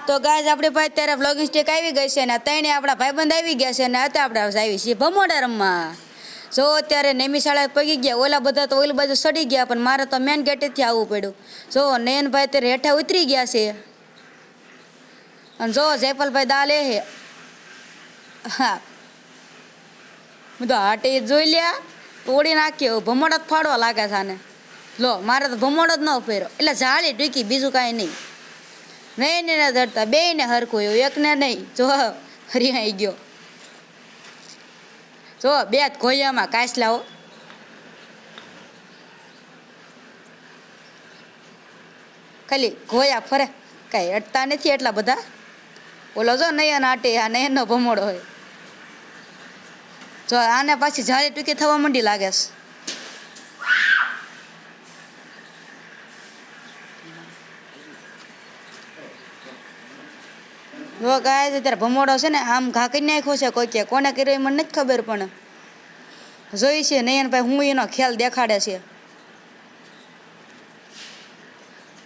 તો ગાઈઝ આપણે ભાઈ અત્યારે વ્લોગિંગ સ્ટેક આવી ગઈ છે ને ત્રણે આપણા ભાઈબંધ આવી ગયા છે ને અત્યારે આપણે આવી છીએ ભમોડા રમવા. જો અત્યારે નેમી શાળાએ પગી ગયા, ઓલા બધા તો ઓલી બાજુ સડી ગયા, પણ મારે તો મેન ગેટેથી આવવું પડ્યું. જો નયનભાઈ અત્યારે હેઠા ઉતરી ગયા છે અને જો જયપાલભાઈ દા લે હે. હા હું તો હાટે જોઈ લ્યા તોડી નાખ્યો, ભમોડા જ ફાડવા લાગે છે આને. લો મારે તો ભમોડો જ ન ફેર્યો, એટલે જાળી ટૂંકી, બીજું કાંઈ નહીં. નહીં ને ધરતા બે ને હરખું એવું, એકને નહીં. જો હરિયાઈ ગયો, જો બે જ ઘોયામાં કાસલાઓ. ખાલી ઘોયા ફરે, કાંઈ અટતા નથી એટલા બધા. ઓલો જો નયન આટે, આ નયનનો ભમોડો હોય. જો આને પાછી જાળી ટૂંકી થવા માંડી લાગે છે. જો ગાય અત્યારે ભમોડો છે ને આમ ઘા કરી નાખ્યો છે, કોઈ કે કોને કર્યો એ મને નથી ખબર, પણ જોઈ છે નયનભાઈ હું એનો ખ્યાલ દેખાડે છે.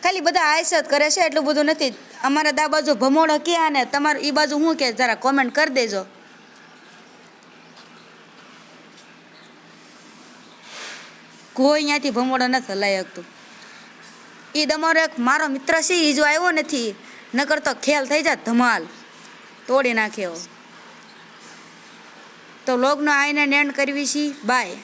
ખાલી બધા આયસ જ કરે છે, એટલું બધું નથી. અમારા દા બાજુ ભમોડો ક્યાં ને તમારે એ બાજુ શું કે જરા કોમેન્ટ કરી દેજો. કોઈ અહીંયાથી ભમોડો નથી હલાઈ શકતું. એ તમારો એક મારો મિત્ર છે, એ જો આવ્યો નથી નકર તો ખેલ થઈ જાય ધમાલ, તોડી નાખ્યો. તો વ્લોગનો આઈને એન્ડ કરવી છે. બાય.